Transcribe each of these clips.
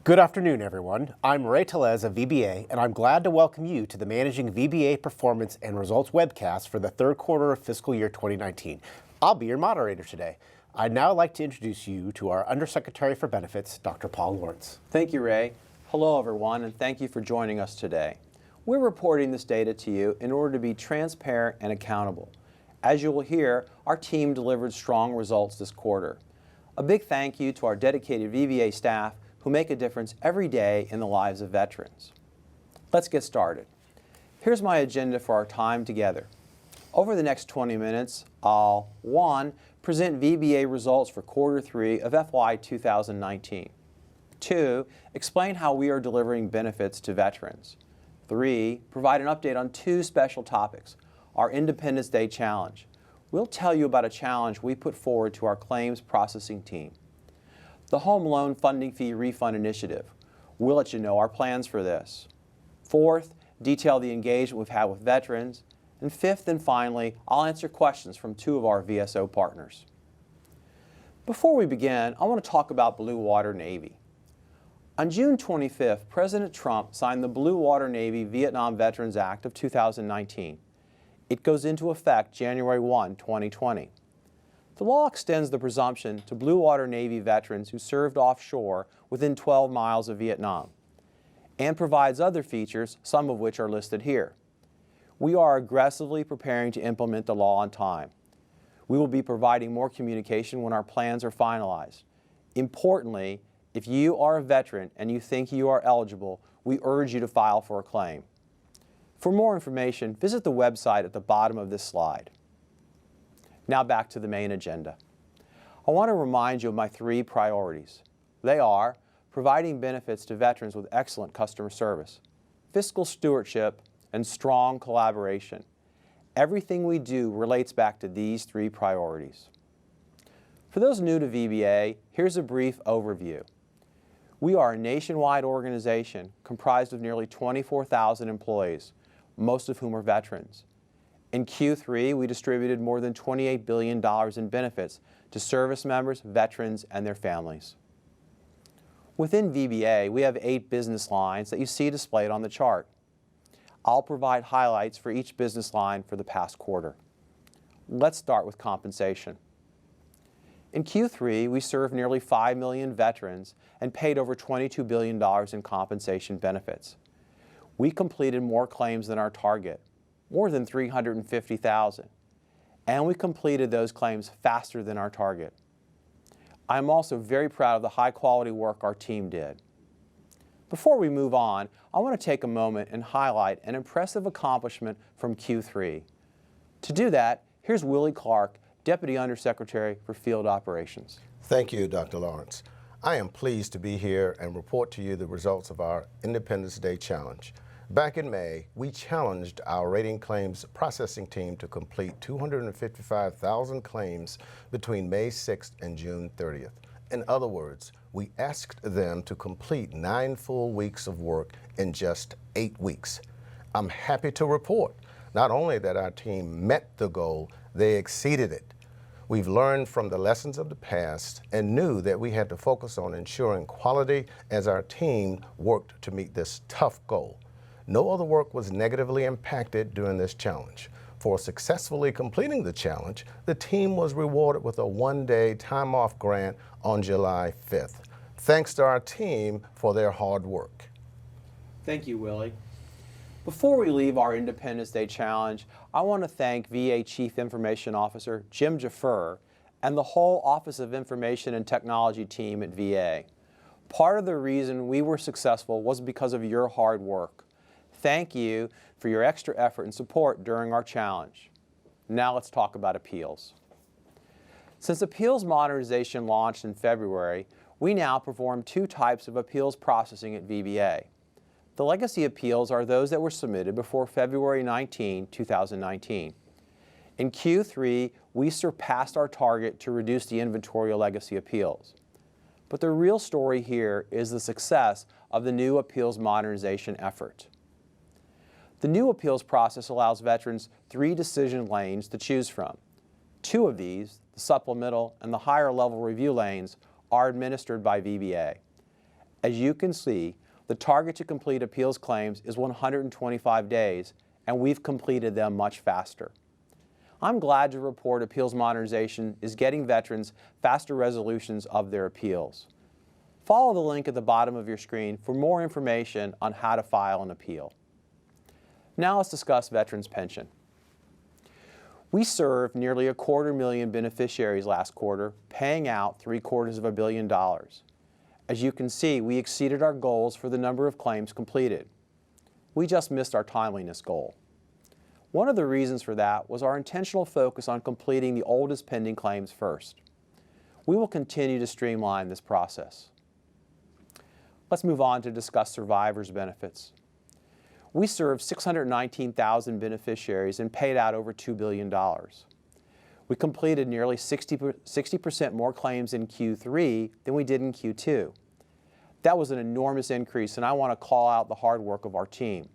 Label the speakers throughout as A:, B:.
A: Good afternoon, everyone. I'm Ray Telez of VBA, and I'm glad to welcome you to the Managing VBA Performance and Results webcast for the third quarter of fiscal year 2019. I'll be your moderator today. I'd now like to introduce you to our Undersecretary for Benefits, Dr. Paul Lawrence.
B: Thank you, Ray. Hello, everyone, and thank you for joining us today. We're reporting this data to you in order to be transparent and accountable. As you will hear, our team delivered strong results this quarter. A big thank you to our dedicated VBA staff who make a difference every day in the lives of veterans. Let's get started. Here's my agenda for our time together. Over the next 20 minutes, I'll 1. Present VBA results for quarter 3 of FY 2019. 2. Explain how we are delivering benefits to veterans. 3. Provide an update on 2 special topics. Our Independence Day Challenge. We'll tell you about a challenge we put forward to our claims processing team. The Home Loan Funding Fee Refund Initiative. We'll let you know our plans for this. 4th, detail the engagement we've had with veterans. And 5th and finally, I'll answer questions from 2 of our VSO partners. Before we begin, I want to talk about Blue Water Navy. On June 25th, President Trump signed the Blue Water Navy Vietnam Veterans Act of 2019. It goes into effect January 1, 2020. The law extends the presumption to Blue Water Navy veterans who served offshore within 12 miles of Vietnam, and provides other features, some of which are listed here. We are aggressively preparing to implement the law on time. We will be providing more communication when our plans are finalized. Importantly, if you are a veteran and you think you are eligible, we urge you to file for a claim. For more information, visit the website at the bottom of this slide. Now back to the main agenda. I want to remind you of my 3 priorities. They are providing benefits to veterans with excellent customer service, fiscal stewardship, and strong collaboration. Everything we do relates back to these 3 priorities. For those new to VBA, here's a brief overview. We are a nationwide organization comprised of nearly 24,000 employees, most of whom are veterans. In Q3, we distributed more than $28 billion in benefits to service members, veterans, and their families. Within VBA, we have 8 business lines that you see displayed on the chart. I'll provide highlights for each business line for the past quarter. Let's start with compensation. In Q3, we served nearly 5 million veterans and paid over $22 billion in compensation benefits. We completed more claims than our target, more than 350,000, and we completed those claims faster than our target. I'm also very proud of the high-quality work our team did. Before we move on, I want to take a moment and highlight an impressive accomplishment from Q3. To do that, here's Willie Clark, Deputy Undersecretary for Field Operations.
C: Thank you, Dr. Lawrence. I am pleased to be here and report to you the results of our Independence Day Challenge. Back in May, we challenged our rating claims processing team to complete 255,000 claims between May 6th and June 30th. In other words, we asked them to complete 9 full weeks of work in just 8 weeks. I'm happy to report not only that our team met the goal, they exceeded it. We've learned from the lessons of the past and knew that we had to focus on ensuring quality as our team worked to meet this tough goal. No other work was negatively impacted during this challenge. For successfully completing the challenge, the team was rewarded with a 1-day time-off grant on July 5th. Thanks to our team for their hard work.
B: Thank you, Willie. Before we leave our Independence Day Challenge, I want to thank VA Chief Information Officer Jim Jaffer and the whole Office of Information and Technology team at VA. Part of the reason we were successful was because of your hard work. Thank you for your extra effort and support during our challenge. Now let's talk about appeals. Since appeals modernization launched in February, we now perform 2 types of appeals processing at VBA. The legacy appeals are those that were submitted before February 19, 2019. In Q3, we surpassed our target to reduce the inventory of legacy appeals. But the real story here is the success of the new appeals modernization effort. The new appeals process allows veterans 3 decision lanes to choose from. 2 of these, the supplemental and the higher level review lanes, are administered by VBA. As you can see, the target to complete appeals claims is 125 days, and we've completed them much faster. I'm glad to report appeals modernization is getting veterans faster resolutions of their appeals. Follow the link at the bottom of your screen for more information on how to file an appeal. Now let's discuss veterans' pension. We served nearly 250,000 beneficiaries last quarter, paying out $750 million. As you can see, we exceeded our goals for the number of claims completed. We just missed our timeliness goal. One of the reasons for that was our intentional focus on completing the oldest pending claims first. We will continue to streamline this process. Let's move on to discuss survivors' benefits. We served 619,000 beneficiaries and paid out over $2 billion. We completed nearly 60% more claims in Q3 than we did in Q2. That was an enormous increase, and I want to call out the hard work of our team.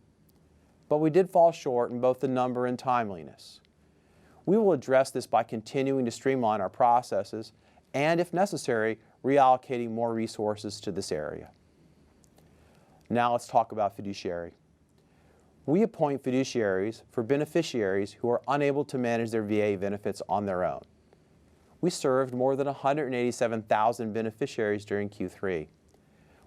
B: But we did fall short in both the number and timeliness. We will address this by continuing to streamline our processes and, if necessary, reallocating more resources to this area. Now let's talk about fiduciary. We appoint fiduciaries for beneficiaries who are unable to manage their VA benefits on their own. We served more than 187,000 beneficiaries during Q3.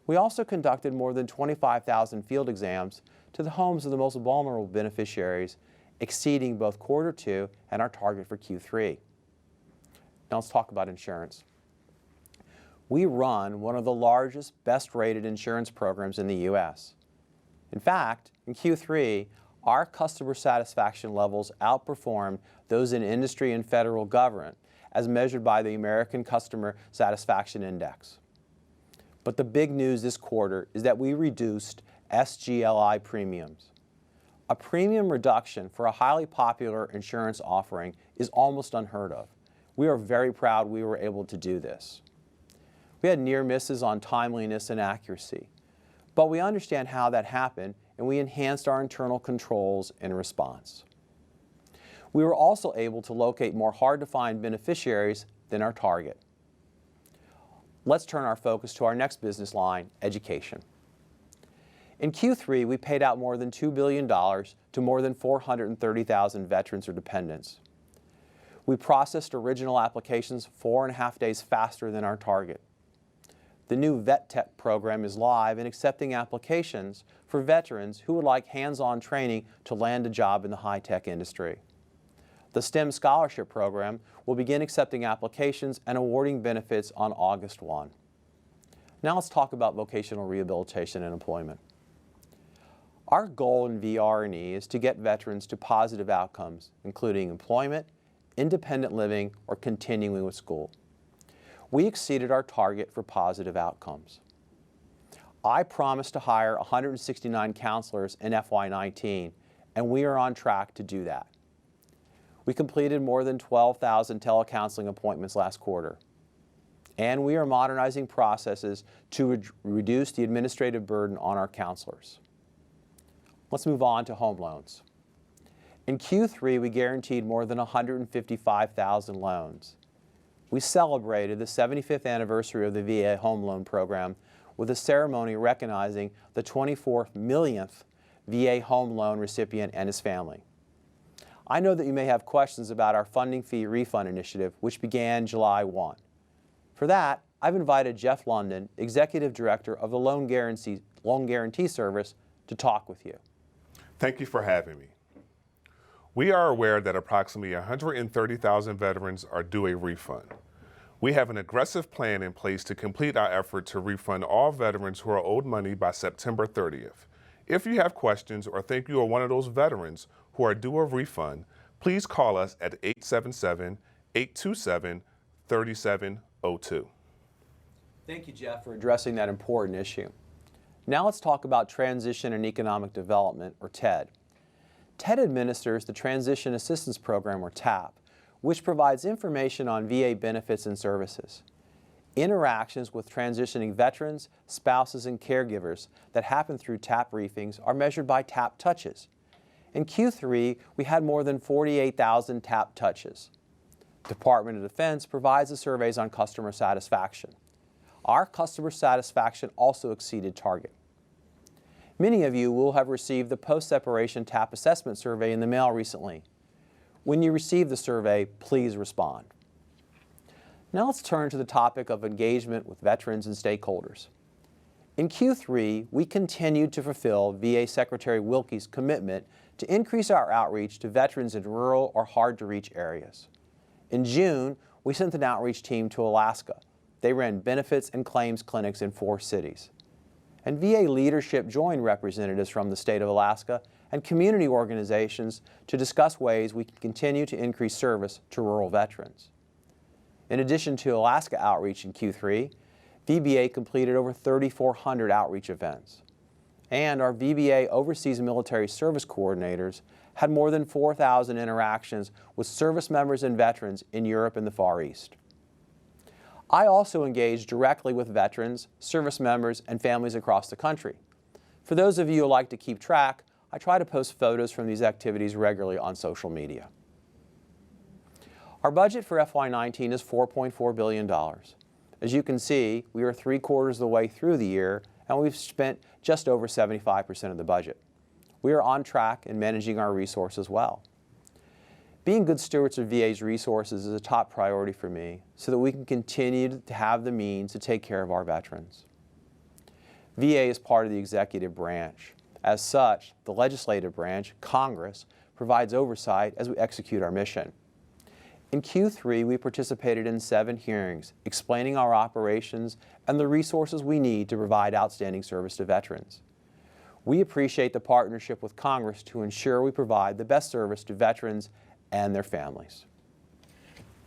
B: We also conducted more than 25,000 field exams to the homes of the most vulnerable beneficiaries, exceeding both Q2 and our target for Q3. Now let's talk about insurance. We run one of the largest, best-rated insurance programs in the U.S. In fact, in Q3, our customer satisfaction levels outperformed those in industry and federal government, as measured by the American Customer Satisfaction Index. But the big news this quarter is that we reduced SGLI premiums. A premium reduction for a highly popular insurance offering is almost unheard of. We are very proud we were able to do this. We had near misses on timeliness and accuracy, but we understand how that happened, and we enhanced our internal controls in response. We were also able to locate more hard-to-find beneficiaries than our target. Let's turn our focus to our next business line, education. In Q3, we paid out more than $2 billion to more than 430,000 veterans or dependents. We processed original applications 4.5 days faster than our target. The new Vet Tech program is live and accepting applications for veterans who would like hands-on training to land a job in the high-tech industry. The STEM Scholarship Program will begin accepting applications and awarding benefits on August 1. Now let's talk about vocational rehabilitation and employment. Our goal in VR&E is to get veterans to positive outcomes, including employment, independent living, or continuing with school. We exceeded our target for positive outcomes. I promised to hire 169 counselors in FY19, and we are on track to do that. We completed more than 12,000 telecounseling appointments last quarter. And we are modernizing processes to reduce the administrative burden on our counselors. Let's move on to home loans. In Q3, we guaranteed more than 155,000 loans. We celebrated the 75th anniversary of the VA home loan program with a ceremony recognizing the 24 millionth VA home loan recipient and his family. I know that you may have questions about our funding fee refund initiative, which began July 1. For that, I've invited Jeff London, Executive Director of the Loan Guarantee Service, to talk with you.
D: Thank you for having me. We are aware that approximately 130,000 veterans are due a refund. We have an aggressive plan in place to complete our effort to refund all veterans who are owed money by September 30th. If you have questions or think you are one of those veterans who are due a refund, please call us at 877-827-3702.
B: Thank you, Jeff, for addressing that important issue. Now let's talk about Transition and Economic Development, or TED. TED administers the Transition Assistance Program, or TAP, which provides information on VA benefits and services. Interactions with transitioning veterans, spouses, and caregivers that happen through TAP briefings are measured by TAP touches. In Q3, we had more than 48,000 TAP touches. The Department of Defense provides the surveys on customer satisfaction. Our customer satisfaction also exceeded target. Many of you will have received the post-separation TAP assessment survey in the mail recently. When you receive the survey, please respond. Now let's turn to the topic of engagement with veterans and stakeholders. In Q3, we continued to fulfill VA Secretary Wilkie's commitment to increase our outreach to veterans in rural or hard-to-reach areas. In June, we sent an outreach team to Alaska. They ran benefits and claims clinics in 4 cities. And VA leadership joined representatives from the state of Alaska and community organizations to discuss ways we can continue to increase service to rural veterans. In addition to Alaska outreach in Q3, VBA completed over 3,400 outreach events. And our VBA Overseas Military Service Coordinators had more than 4,000 interactions with service members and veterans in Europe and the Far East. I also engage directly with veterans, service members, and families across the country. For those of you who like to keep track, I try to post photos from these activities regularly on social media. Our budget for FY19 is $4.4 billion. As you can see, we are 3/4 of the way through the year, and we've spent just over 75% of the budget. We are on track in managing our resources well. Being good stewards of VA's resources is a top priority for me so that we can continue to have the means to take care of our veterans. VA is part of the executive branch. As such, the legislative branch, Congress, provides oversight as we execute our mission. In Q3, we participated in 7 hearings explaining our operations and the resources we need to provide outstanding service to veterans. We appreciate the partnership with Congress to ensure we provide the best service to veterans and their families.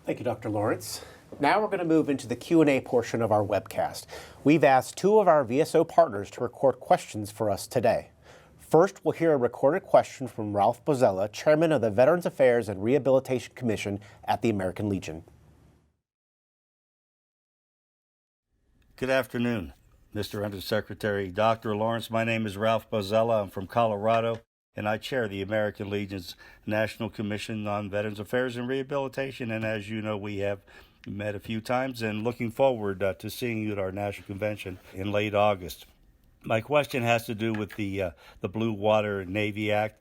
A: Thank you, Dr. Lawrence. Now we're going to move into the Q&A portion of our webcast. We've asked 2 of our VSO partners to record questions for us today. First, we'll hear a recorded question from Ralph Bozzella, Chairman of the Veterans Affairs and Rehabilitation Commission at the American Legion.
E: Good afternoon, Mr. Undersecretary. Dr. Lawrence, my name is Ralph Bozzella. I'm from Colorado, and I chair the American Legion's National Commission on Veterans Affairs and Rehabilitation. And as you know, we have met a few times and looking forward to seeing you at our national convention in late August. My question has to do with the Blue Water Navy Act.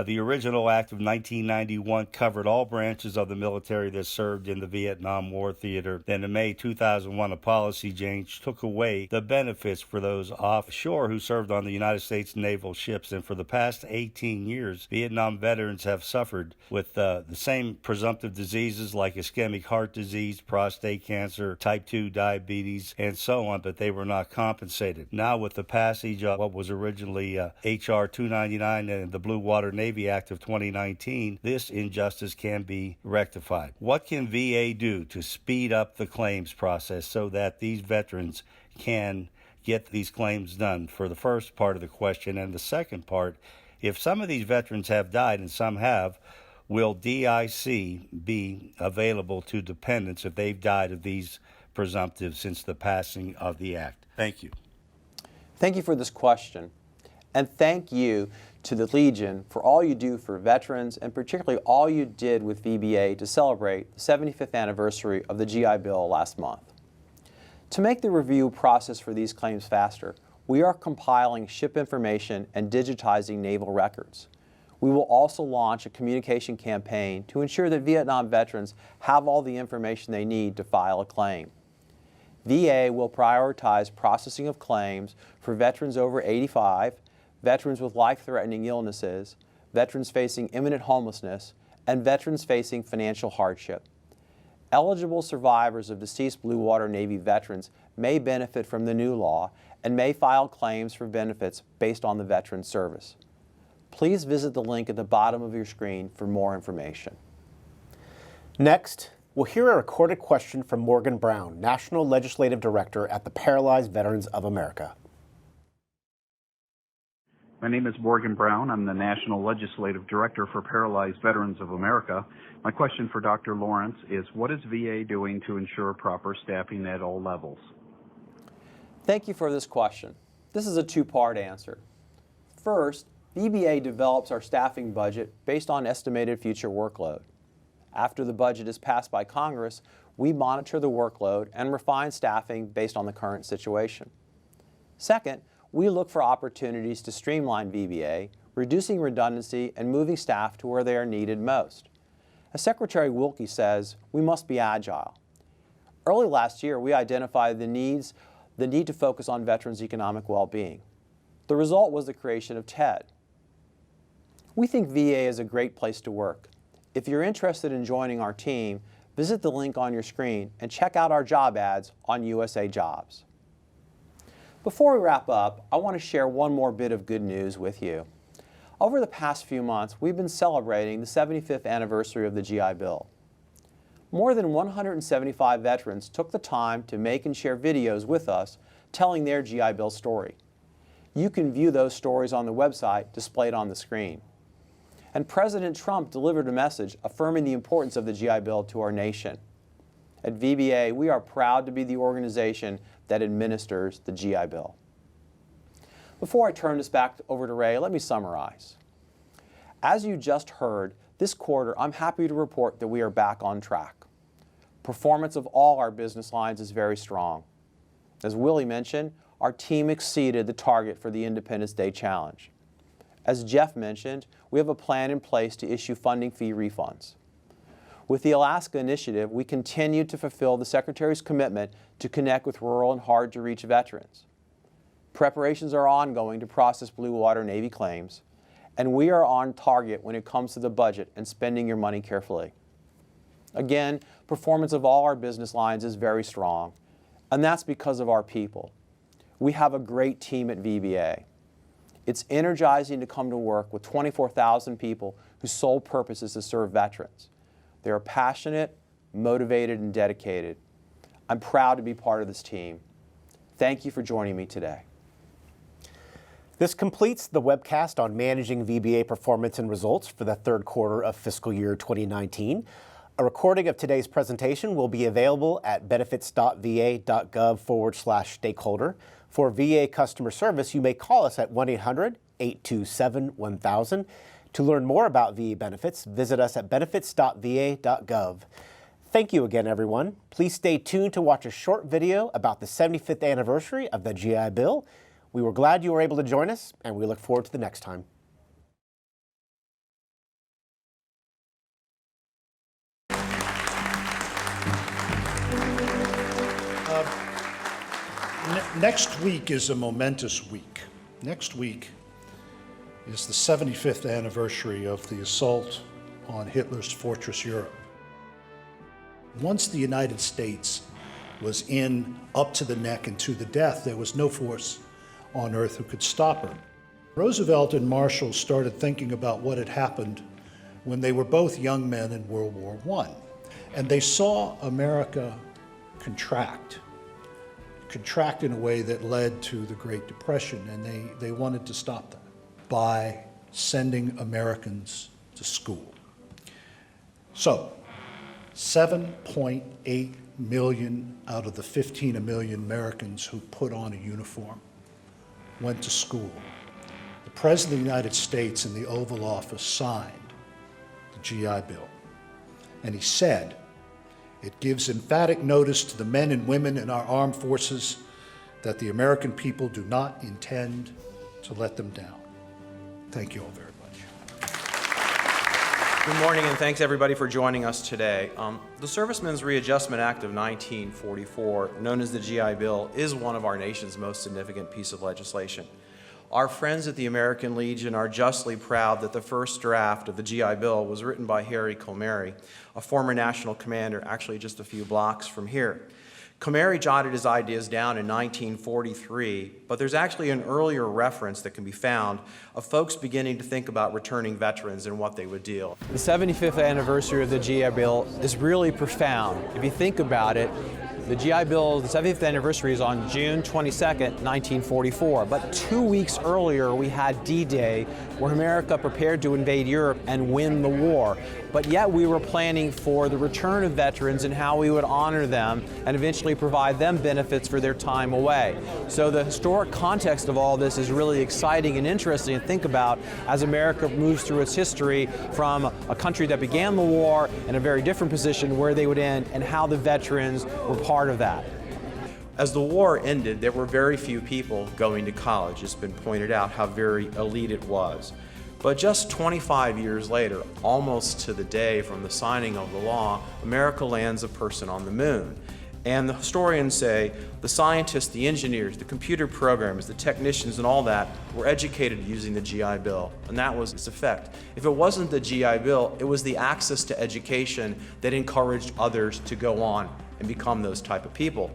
E: The original act of 1991 covered all branches of the military that served in the Vietnam War theater. Then in May 2001, a policy change took away the benefits for those offshore who served on the United States naval ships. And for the past 18 years, Vietnam veterans have suffered with the same presumptive diseases like ischemic heart disease, prostate cancer, type 2 diabetes, and so on, but they were not compensated. Now with the passage of what was originally H.R. 299 and the Blue Water Navy Act of 2019, this injustice can be rectified. What can VA do to speed up the claims process so that these veterans can get these claims done? For the first part of the question. And the second part, if some of these veterans have died and some have, will DIC be available to dependents if they've died of these presumptives since the passing of the act? Thank you.
B: Thank you for this question, and thank you to the Legion for all you do for veterans, and particularly all you did with VBA to celebrate the 75th anniversary of the GI Bill last month. To make the review process for these claims faster, we are compiling ship information and digitizing naval records. We will also launch a communication campaign to ensure that Vietnam veterans have all the information they need to file a claim. VA will prioritize processing of claims for veterans over 85, veterans with life-threatening illnesses, veterans facing imminent homelessness, and veterans facing financial hardship. Eligible survivors of deceased Blue Water Navy veterans may benefit from the new law and may file claims for benefits based on the veteran's service. Please visit the link at the bottom of your screen for more information.
A: Next, we'll hear a recorded question from Morgan Brown, National Legislative Director at the Paralyzed Veterans of America.
F: My name is Morgan Brown. I'm the National Legislative Director for Paralyzed Veterans of America. My question for Dr. Lawrence is, what is VA doing to ensure proper staffing at all levels?
B: Thank you for this question. This is a 2-part answer. First, VBA develops our staffing budget based on estimated future workload. After the budget is passed by Congress, we monitor the workload and refine staffing based on the current situation. Second, we look for opportunities to streamline VBA, reducing redundancy and moving staff to where they are needed most. As Secretary Wilkie says, we must be agile. Early last year, we identified the need to focus on veterans' economic well-being. The result was the creation of TED. We think VA is a great place to work. If you're interested in joining our team, visit the link on your screen and check out our job ads on USA Jobs. Before we wrap up, I want to share one more bit of good news with you. Over the past few months, we've been celebrating the 75th anniversary of the GI Bill. More than 175 veterans took the time to make and share videos with us telling their GI Bill story. You can view those stories on the website displayed on the screen. And President Trump delivered a message affirming the importance of the GI Bill to our nation. At VBA, we are proud to be the organization that administers the GI Bill. Before I turn this back over to Ray, let me summarize. As you just heard, this quarter, I'm happy to report that we are back on track. Performance of all our business lines is very strong. As Willie mentioned, our team exceeded the target for the Independence Day Challenge. As Jeff mentioned, we have a plan in place to issue funding fee refunds. With the Alaska Initiative, we continue to fulfill the Secretary's commitment to connect with rural and hard-to-reach veterans. Preparations are ongoing to process Blue Water Navy claims, and we are on target when it comes to the budget and spending your money carefully. Again, performance of all our business lines is very strong, and that's because of our people. We have a great team at VBA. It's energizing to come to work with 24,000 people whose sole purpose is to serve veterans. They are passionate, motivated, and dedicated. I'm proud to be part of this team. Thank you for joining me today.
A: This completes the webcast on managing VBA performance and results for the third quarter of fiscal year 2019. A recording of today's presentation will be available at benefits.va.gov/stakeholder. For VA customer service, you may call us at 1-800-827-1000. To learn more about VA benefits, visit us at benefits.va.gov. Thank you again, everyone. Please stay tuned to watch a short video about the 75th anniversary of the GI Bill. We were glad you were able to join us, and we look forward to the next time.
G: Next week is a momentous week. Next week is the 75th anniversary of the assault on Hitler's fortress Europe. Once the United States was in up to the neck and to the death, there was no force on earth who could stop her. Roosevelt and Marshall started thinking about what had happened when they were both young men in World War I. And they saw America contract in a way that led to the Great Depression, and they wanted to stop that by sending Americans to school. So, 7.8 million out of the 15 million Americans who put on a uniform went to school. The President of the United States in the Oval Office signed the GI Bill, and he said, "It gives emphatic notice to the men and women in our armed forces that the American people do not intend to let them down." Thank you all very much.
B: Good morning, and thanks everybody for joining us today. The Servicemen's Readjustment Act of 1944, known as the GI Bill, is one of our nation's most significant piece of legislation. Our friends at the American Legion are justly proud that the first draft of the GI Bill was written by Harry Comary, a former national commander, actually just a few blocks from here. Comary jotted his ideas down in 1943, but there's actually an earlier reference that can be found of folks beginning to think about returning veterans and what they would deal. The 75th anniversary of the GI Bill is really profound. If you think about it, the GI Bill, the 75th anniversary is on June 22nd, 1944, but 2 weeks earlier we had D-Day, where America prepared to invade Europe and win the war. But yet we were planning for the return of veterans and how we would honor them and eventually provide them benefits for their time away. So the historic context of all this is really exciting and interesting to think about as America moves through its history from a country that began the war in a very different position, where they would end, and how the veterans were part of that. As the war ended, there were very few people going to college. It's been pointed out how very elite it was. But just 25 years later, almost to the day from the signing of the law, America lands a person on the moon. And the historians say the scientists, the engineers, the computer programmers, the technicians, and all that were educated using the GI Bill, and that was its effect. If it wasn't the GI Bill, it was the access to education that encouraged others to go on and become those type of people.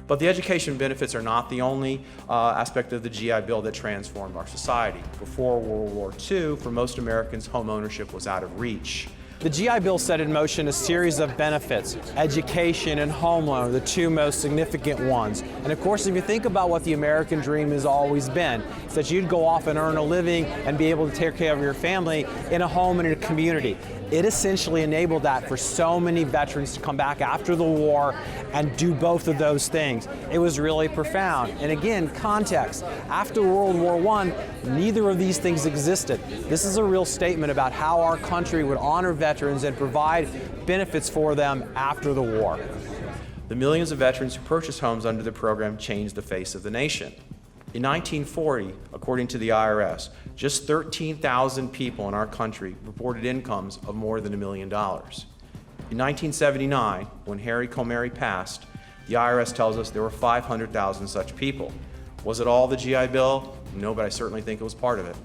B: But the education benefits are not the only aspect of the GI Bill that transformed our society. Before World War II, for most Americans, home ownership was out of reach. The GI Bill set in motion a series of benefits. Education and home loan, the two most significant ones. And of course, if you think about what the American dream has always been, it's that you'd go off and earn a living and be able to take care of your family in a home and in a community. It essentially enabled that for so many veterans to come back after the war and do both of those things. It was really profound. And again, context. After World War I, neither of these things existed. This is a real statement about how our country would honor veterans and provide benefits for them after the war. The millions of veterans who purchased homes under the program changed the face of the nation. In 1940, according to the IRS, just 13,000 people in our country reported incomes of more than $1 million. In 1979, when Harry Comey passed, the IRS tells us there were 500,000 such people. Was it all the GI Bill? No, but I certainly think it was part of it.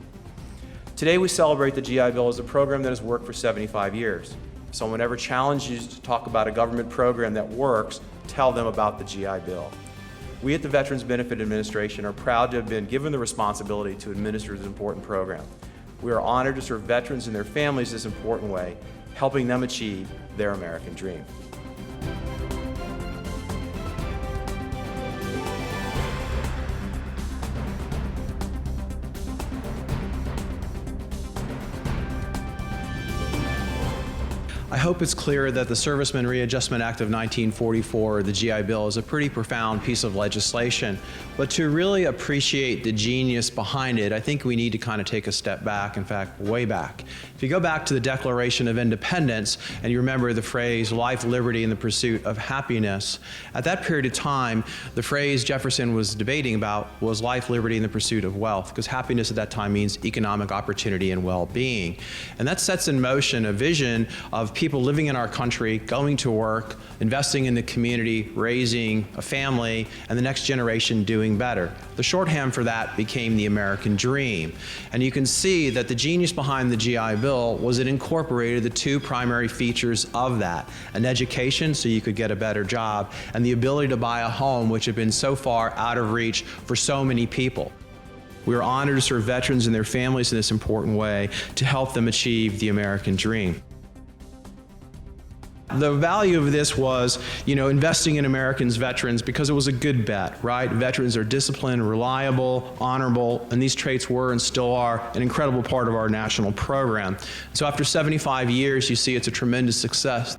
B: Today we celebrate the GI Bill as a program that has worked for 75 years. If someone ever challenges you to talk about a government program that works, tell them about the GI Bill. We at the Veterans Benefit Administration are proud to have been given the responsibility to administer this important program. We are honored to serve veterans and their families this important way, helping them achieve their American dream. I hope it's clear that the Servicemen Readjustment Act of 1944, the GI Bill, is a pretty profound piece of legislation. But to really appreciate the genius behind it, I think we need to kind of take a step back, in fact, way back. If you go back to the Declaration of Independence and you remember the phrase, life, liberty, and the pursuit of happiness, at that period of time, the phrase Jefferson was debating about was life, liberty, and the pursuit of wealth, because happiness at that time means economic opportunity and well-being. And that sets in motion a vision of people living in our country, going to work, investing in the community, raising a family, and the next generation doing better. The shorthand for that became the American dream. And you can see that the genius behind the GI Bill was it incorporated the two primary features of that: an education so you could get a better job, and the ability to buy a home, which had been so far out of reach for so many people. We are honored to serve veterans and their families in this important way to help them achieve the American dream. The value of this was, investing in Americans' veterans, because it was a good bet, right? Veterans are disciplined, reliable, honorable, and these traits were and still are an incredible part of our national program. So after 75 years, you see it's a tremendous success.